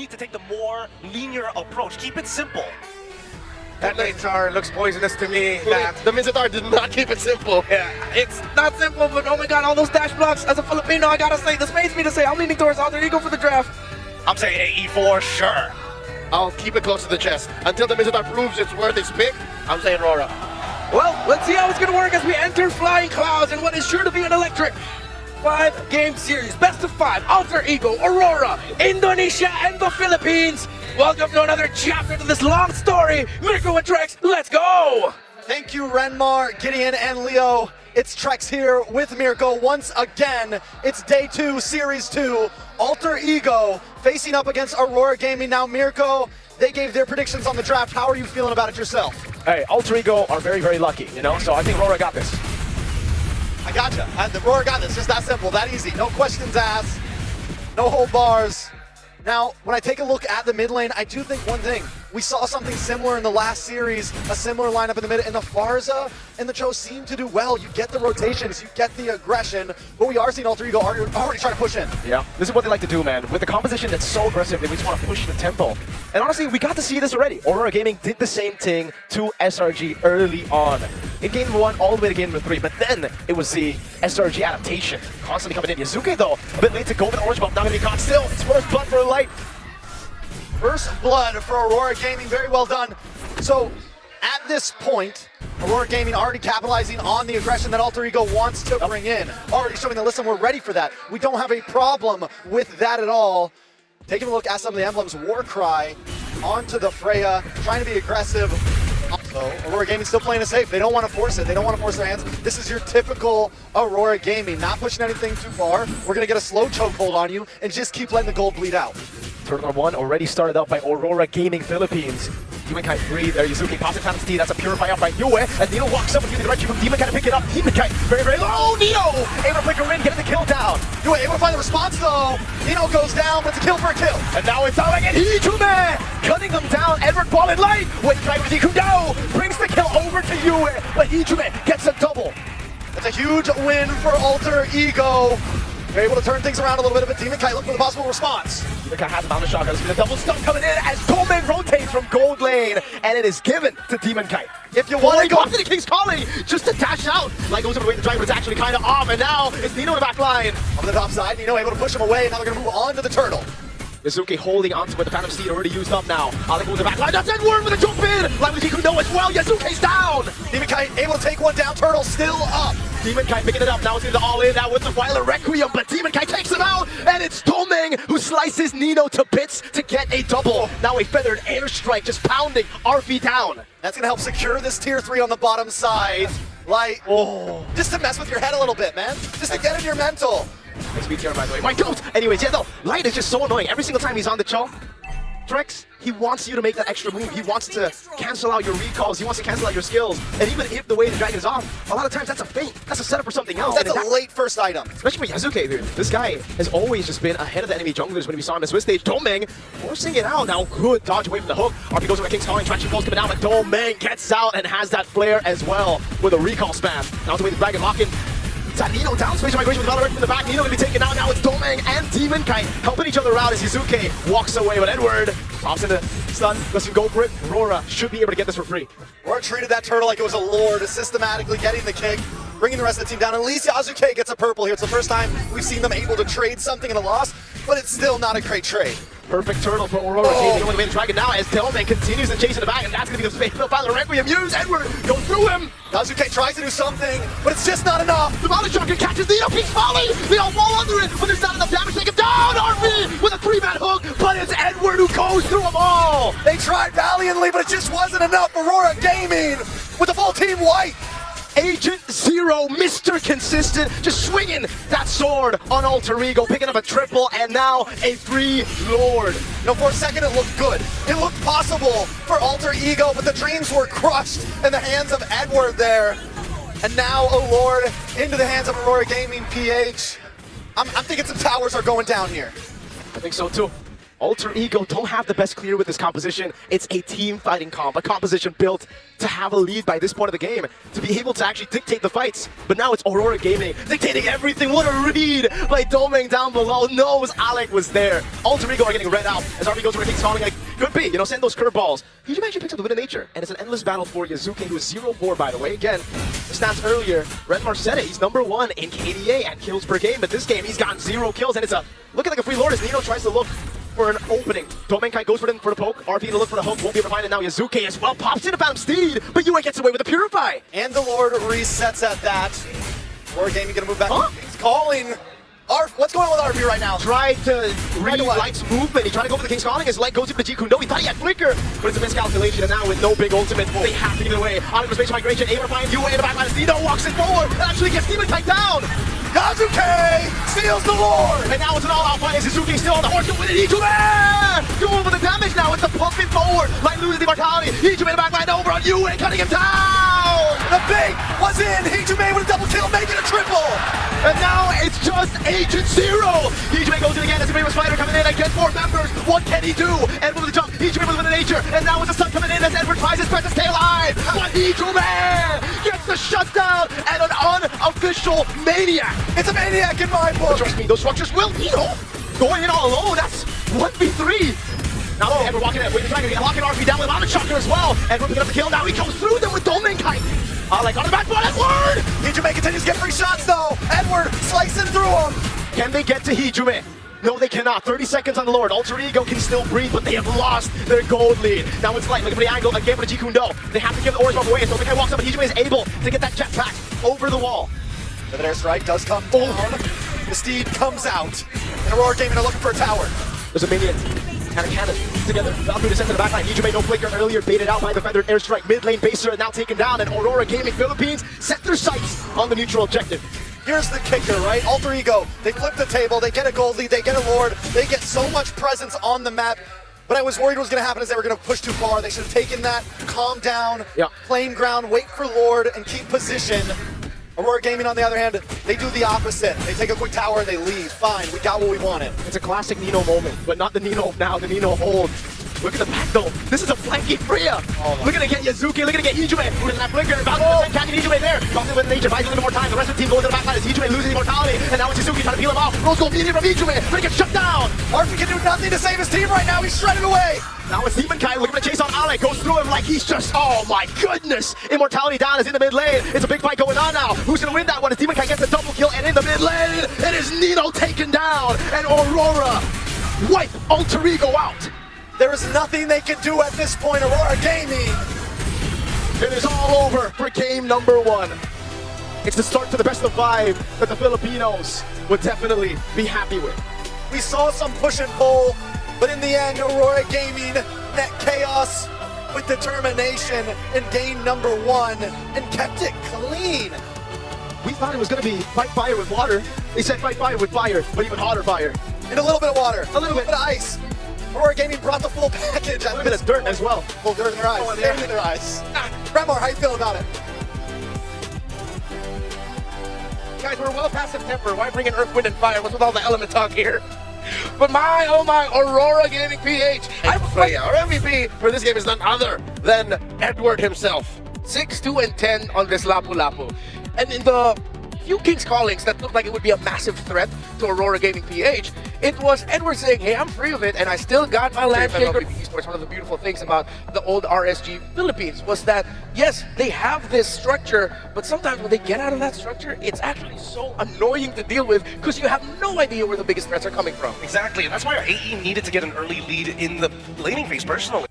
need to take the more linear approach. Keep it simple. That Natar looks poisonous to me. The Mizatar did not keep it simple. Yeah, it's not simple, but oh my god, all those dash blocks. As a Filipino, I gotta say, this pains me to say, I'm leaning towards Alter Ego for the draft. I'm saying AE4, sure. I'll keep it close to the chest. Until the Mizatar proves it's worth its pick, I'm saying RORA. Well, let's see how it's gonna work as we enter Flying Clouds and what is sure to be an electric 5-game series. Best of 5, Alter Ego, Aurora, Indonesia, and the Philippines. Welcome to another chapter to this long story. Mirko and Trex, let's go! Thank you, Renmar, Gideon, and Leo. It's Trex here with Mirko once again. It's day 2, series 2. Alter Ego facing up against Aurora Gaming. Now, Mirko, they gave their predictions on the draft. How are you feeling about it yourself? Hey, Alter Ego are very, very lucky, you know? So I think RORA got this. I gotcha. The RORA got this. Just that simple, that easy. No questions asked, no hold bars. Now, when I take a look at the mid lane, I do think one thing. We saw something similar in the last series, a similar lineup in the mid, and the Farza and the Cho seem to do well. You get the rotations, you get the aggression, but we are seeing Alter Ego already trying to push in. Yeah, this is what they like to do, man. With the composition that's so aggressive, they just want to push the tempo. And honestly, we got to see this already. Aurora Gaming did the same thing to SRG early on. In game 1, all the way to game 3, but then it was the SRG adaptation constantly coming in. Yazuke, though, a bit late to go with the orange bump, not going to be caught still. It's first blood for Light. First blood for Aurora Gaming, very well done. So, at this point, Aurora Gaming already capitalizing on the aggression that Alter Ego wants to bring in. Already showing that, listen, we're ready for that. We don't have a problem with that at all. Taking a look at some of the emblems, Warcry onto the Freya, trying to be aggressive. So, Aurora Gaming still playing it safe. They don't want to force it. They don't want to force their hands. This is your typical Aurora Gaming, not pushing anything too far. We're going to get a slow chokehold on you and just keep letting the gold bleed out. Turn number 1 already started out by Aurora Gaming Philippines. Demonkai free there, Yuzuki pops it past T, that's a purify up by Yue, and Nino walks up with the direction from Demonkai to pick it up. Demonkai very, very low, Nino able to flicker in, getting the kill down. Yue able to find the response though. Nino goes down, but it's a kill for a kill. And now it's out again, Hijume cutting them down, Edward ball in light, with Dragon Kudao brings the kill over to Yue, but Hijume gets a double. That's a huge win for Alter Ego. They're able to turn things around a little bit, but Demonkai looking for the possible response. Demonkai has a bound of shotgun. There's a double stun coming in as Coleman rotates from gold lane, and it is given to Demonkai. If you want to go to the King's Calling, just to dash out. Like goes over the way the drive, but it's actually kind of off, and now it's Nino in the back line. On the top side, Nino able to push him away, and now they're going to move on to the turtle. Yazuki holding onto it, the Phantom Steed already used up now. Alec with the back line, that's Edward with a jump in! Live with Kikuno as well, Yazuki's down! Demonkai able to take one down, turtle still up. Demonkai picking it up, now it's into all in now with the Violent Requiem, but Demonkai takes him out, and it's Tomeng who slices Nino to bits to get a double. Now a feathered airstrike just pounding RV down. That's gonna help secure this tier 3 on the bottom side. Like, just to mess with your head a little bit, man. Just to get in your mental. XP tier, by the way. My goat! Anyways, yeah, though, Light is just so annoying. Every single time he's on the Cho, Trex, he wants you to make that extra move. He wants to cancel out your recalls. He wants to cancel out your skills. And even if the way the dragon is off, a lot of times that's a feint. That's a setup for something else. That's a late first item. Especially for Yazuke, dude. This guy has always just been ahead of the enemy junglers when we saw him in the Swiss stage. Domeng forcing it out. Now good dodge away from the hook. RP goes over King's Calling. Traction falls coming down, but Domeng gets out and has that flare as well with a recall spam. Now the way the dragon lock-in. Nino down, spatial migration with Valorant from the back. Nino gonna be taken out. Now it's Domeng and Demonkai helping each other out as Yazuke walks away. But Edward pops into stun, lets him go for it. RORA should be able to get this for free. RORA treated that turtle like it was a lord, systematically getting the kick, bringing the rest of the team down. At least Yazuke gets a purple here. It's the first time we've seen them able to trade something in a loss, but it's still not a great trade. Perfect turtle for Aurora Gaming going to the dragon now as Domeng continues to chase in the back, and that's going to be the space. The Violent Requiem use Edward, go through him. Yazuke tries to do something, but it's just not enough. The Violent Shotgun catches Nino, King's Calling. They all fall under it, but there's not enough damage to take him down. RV with a 3-man hook, but it's Edward who goes through them all. They tried valiantly, but it just wasn't enough. Aurora Gaming with the full team white. Agent Zero, Mr. Consistent, just swinging that sword on Alter Ego, picking up a triple, and now a 3 Lord. No, for a second it looked good. It looked possible for Alter Ego, but the dreams were crushed in the hands of Edward there. And now a Lord into the hands of Aurora Gaming PH. I'm thinking some towers are going down here. I think so too. Alter Ego don't have the best clear with this composition. It's a team fighting comp, a composition built to have a lead by this point of the game, to be able to actually dictate the fights. But now it's Aurora Gaming dictating everything. What a read by Domeng down below. Knows Alec was there. Alter Ego are getting read out as RB goes where he's falling. Like, could be, you know, send those curveballs. He actually picks up the win of nature, and it's an endless battle for Yazuki, who is 0-4, by the way. Again, the stats earlier, Red Marcetta, he's #1 in KDA and kills per game, but this game he's gotten 0 kills, and it's looking like a free lord as Nino tries to look for an opening. Domenkai goes for the poke, RP to look for the hook, won't be able to find it now. Yazuki as well pops in to Phantom Steed, but Yue gets away with the Purify. And the Lord resets at that. Aurora Gaming gonna move back. Huh? He's calling. What's going on with RP right now? Tried to read Light's movement. He tried to go for the King's Calling. His Light goes into the G Kundo. He thought he had Flicker, but it's a miscalculation. And now with no big ultimate, they have to get away. On the space migration, able to find Yue in the backline. Nino walks it forward and actually gets Demon Kite down. Yazuki steals the Lord! And now it's an all-out fight. Suzuki still on the horse to win it. Ijume! Going for the damage now. It's the pumping forward. Light loses the mortality. Ijume in the backline over on Yue, cutting him down! The bait was in! Ijume with a double kill, making a triple! And now it's just Agent Zero! Ijume goes in again as a famous fighter coming in against 4 members. What can he do? Edward with the jump. Ijume with the nature. And now with the sun coming in as Edward tries his best to stay alive. But Ijume gets the shutdown and an unofficial maniac. It's a maniac in my book! But trust me, those structures will heal. Going in all alone, that's 1v3. Now Edward walking in, waiting, trying to get locking RP down with Mountain Shocker as well. Edward picking up the kill, now he goes through them with Domenkai. Like on the back foot, Edward! Hijume continues to get free shots though! Edward slicing through him! Can they get to Hijume? No, they cannot. 30 seconds on the Lord. Alter Ego can still breathe, but they have lost their gold lead. Now it's Light looking for the angle again for the G Kundo. They have to give the orange buff away, so the guy walks up, but Hijume is able to get that jetpack over the wall. The airstrike does come down. The Steed comes out. And Aurora Gaming are looking for a tower. There's a minion and a cannon together. Valkyrie descends to the backline. Hijume no flicker earlier, baited out by the feathered airstrike. Mid lane baser now taken down, and Aurora Gaming Philippines set their sights on the neutral objective. Here's the kicker, right? Alter Ego, they flip the table, they get a gold lead, they get a Lord, they get so much presence on the map. But I was worried what was going to happen is they were going to push too far. They should have taken that, calm down, plain ground, wait for Lord, and keep position. Aurora Gaming, on the other hand, they do the opposite. They take a quick tower and they leave. Fine, we got what we wanted. It's a classic Nino moment, but not the Nino of now, the Nino of old. Look at the back though. This is a flanky Freya. We're gonna get Yazuki, look at Hijume. Who doesn't have Flicker? Valkyrie catching Hijume there. Talking with nature, buys a little more time. The rest of the team goes to the back line as Hijume loses immortality. And now it's Yazuki trying to peel him off. Rose gold medium from Hijume, but he gets shut down. Arfi can do nothing to save his team right now. He's shredded away. Now it's Demon Kai looking to chase on Alec. Goes through him like he's just, oh my goodness. Immortality down is in the mid lane. It's a big fight going on now. Who's gonna win that one? As Demon Kai gets a double kill, and in the mid lane, it is Nino taken down. And Aurora wipe Alter Ego out. There is nothing they can do at this point, Aurora Gaming. It is all over for game #1. It's the start to the best of 5 that the Filipinos would definitely be happy with. We saw some push and pull, but in the end, Aurora Gaming net chaos with determination in game #1 and kept it clean. We thought it was going to be fight fire with water. They said fight fire with fire, but even hotter fire. And a little bit of water, A little bit. of ice. Aurora Gaming brought the full package. A little bit of dirt as well. Full dirt in their eyes. Oh, yeah. In their eyes. Remar, how you feel about it? Guys, we're well past September. Why bring in Earth, Wind, and Fire? What's with all the element talk here? But my, oh my, Aurora Gaming PH. I will play our MVP for this game is none other than Edward himself. 6, 2, and 10 on this Lapu-Lapu. And in the few King's Callings that looked like it would be a massive threat to Aurora Gaming PH, it was Edward saying, hey, I'm free of it, and I still got my land shaker. MLBB Esports, one of the beautiful things about the old RSG Philippines was that, yes, they have this structure, but sometimes when they get out of that structure, it's actually so annoying to deal with because you have no idea where the biggest threats are coming from. Exactly, and that's why our AE needed to get an early lead in the laning phase personally.